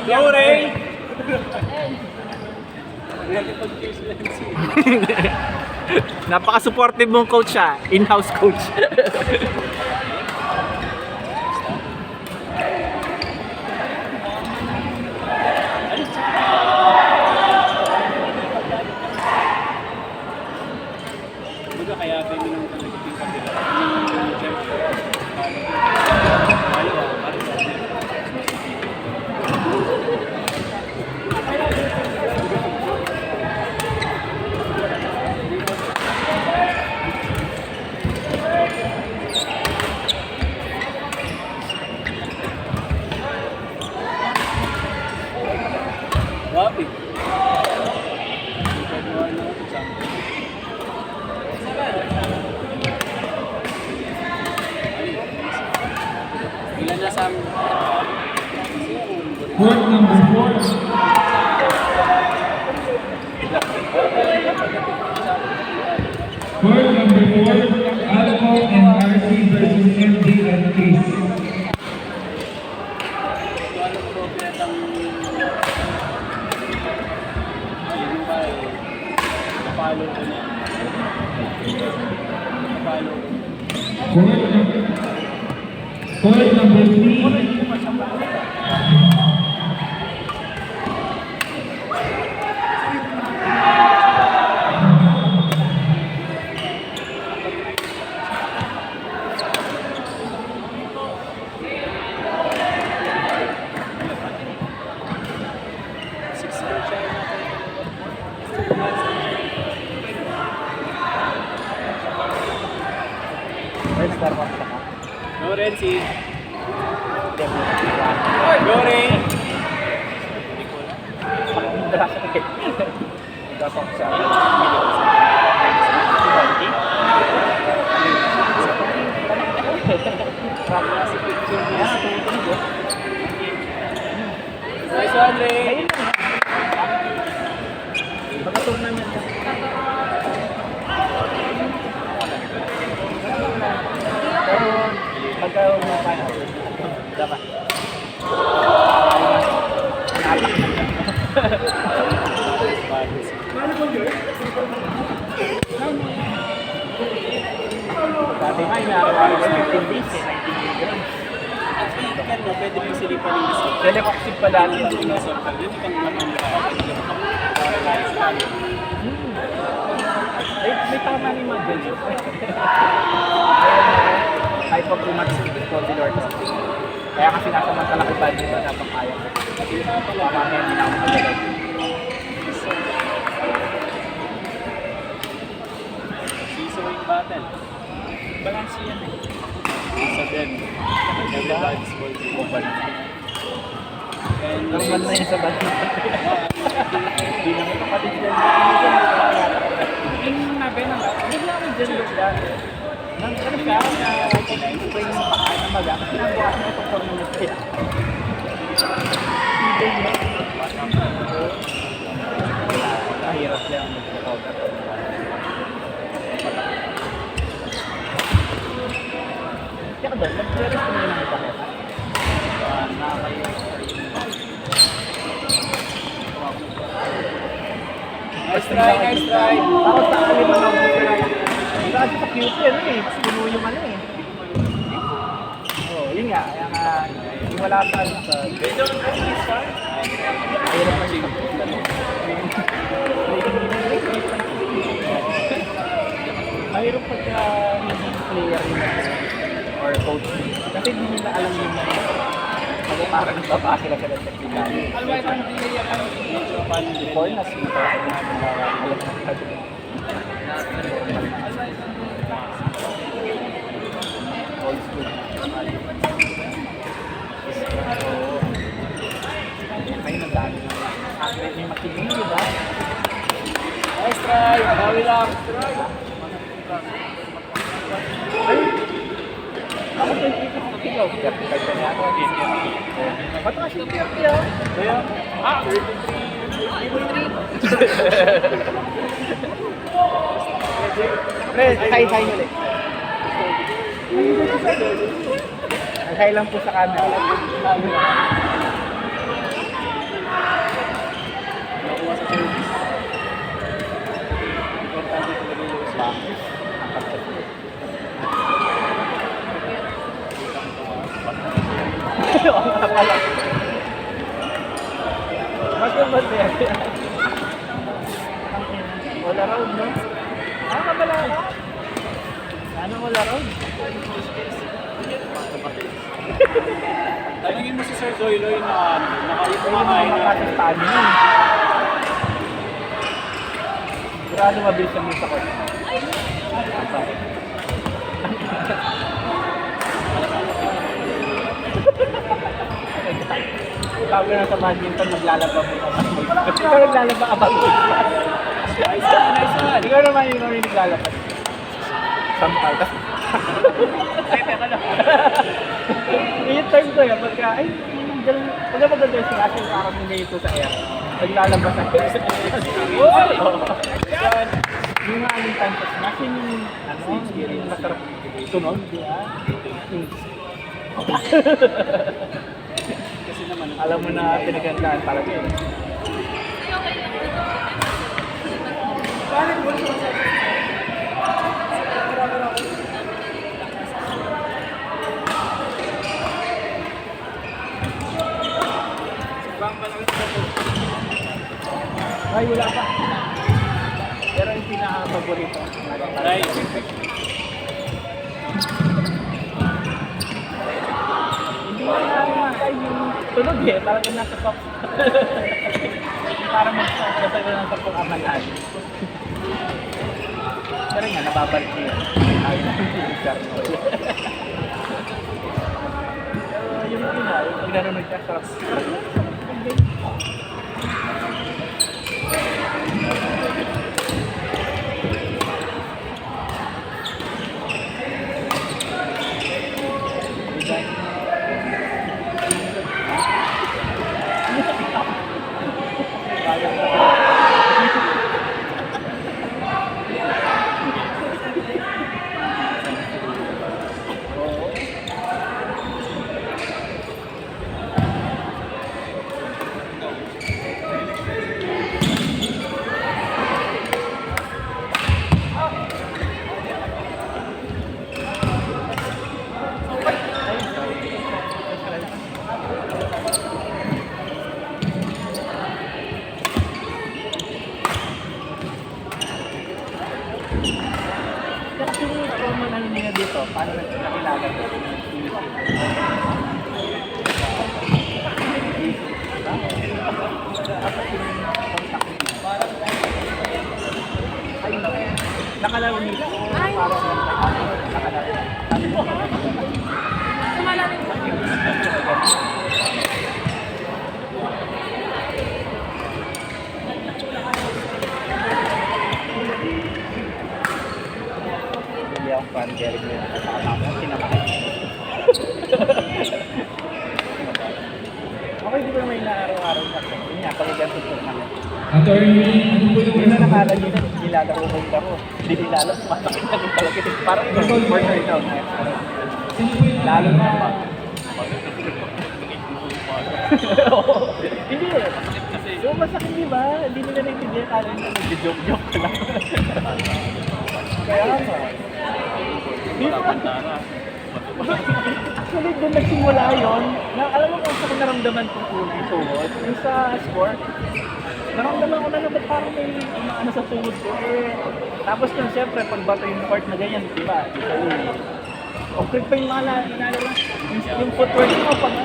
Go, Ray! Napaka-supportive mong coach siya. In-house coach. Baga kaya pwede nang talaga yung kabila. Wapi. Ilan na sa amin? Court number 4. Court number 4, Alco and RC versus MD and Case. Ano propet ang ayun ba napalo ko na. Napalo ko. Court number 3. Go, Renzi. Go, Ray. Nice one, Ray. Dati nga, inaarawan ko 15 days eh. At weekend, no, pwede mo silipan yung isip. Telecoxib pa dati. Hindi mo nasarap. Hindi kang May tama ni Magdal. Kahit pa pumatis yung condilor ko. Kaya kasi nasamantala ko ba dito na papaya ko. At yung mga pala, mamaya hindi na ako magagawin. Seasawing battle. Balance yan eh. Isa din. Everybody's going to open. And Normal na yan sa bati. Hindi naman kapatid dyan. Yung nabe na ba? Hindi lang ako dyan look dati. Nang ano siya, na-train sa paa na maga. Nagawa ko na itong formulas kaya. Mahirap lang mag-recover. Kaya ka doon, mag-rest ko nila ng ito. nice try, nice try. Tapos sa alim na lang. Kasi sa cute yan eh. Puno yung ano eh. Oh, yun nga. Kaya nga, yung wala pa sa... Mahirap na siya. Mahirap pagka hindi player yung or coach. Kasi hindi nila alam yung kasi parang baba sila sa nagtagpilan. Before na sila alam ng kagawin. Old school. Kayo na dami. May makinig, di ba? Nice try. Bawi lang. Ay! Ako sa ikot na ikaw. Vertical ka niya ako. Ba't nga siya kaya? Kaya? Ah! 33. Pre, hi ulit. Hi lang po sa camera. service. Importante talaga yung service. Nakakapit ko. Oo nga pala. Mas naman yan. Wala round, no? Kabala ka? Ano wala round? Tanungin mo si Sir Zoyloy na Ayun kumakain mga na. makasastado nun. Sigurado mabilis kami sa court. Ikaw na sa badminton, maglalaba mo ka. Ikaw naglalaba ka ba? Ikaw naman yung naglalaba. Sampal ka. Ay, teka lang. Yung term ko yun, pagka, ay, pagka maganda siya, kasi parang hindi ito sa air. Naglalabas sa air. Yung mga aling tantas, kasi yung masarap tunog, di ba? Kasi naman, Alam mo na pinagandaan talaga eh. Ay, wala pa. Pero yung pinaka-paborito. Ay, Hindi ko na ay yung tunog eh. Talaga nasa top. Para mag-sa nasa pong amalan. Pero nga, nababalik niya. Ayaw na yung Carno. Yung pina, yung paglaro nagkasarap. Kasi yung common ano nila dito, paano nakilala ko? Nakalaro nila. Parang nakalaro. Hindi ako fan, Derek na sinamahan. Okay, di ba may naaraw-araw na ito? Yun nga, pag-ganto ito naman. Attorney, ano po yung Yun na nakala nyo na, nilalaro ko yung laro. Hindi nilalaro, masakit na rin talaga. Parang yung corner down. Lalo na. Hindi eh. Yung masakit di ba? Hindi nila naintindihan. Kala nila nag-joke-joke ka lang. Kaya nga. Di ba? Actually, doon nagsimula yun. Alam mo kung saan naramdaman kong uling tuhod? Yung sa score. Naramdaman ko na na ba't parang may umaano sa tuhod ko. Tapos nun, siyempre, pagbato yung part na ganyan, di ba? O click pa yung mga nalala. Yung footwork mo, pag ano.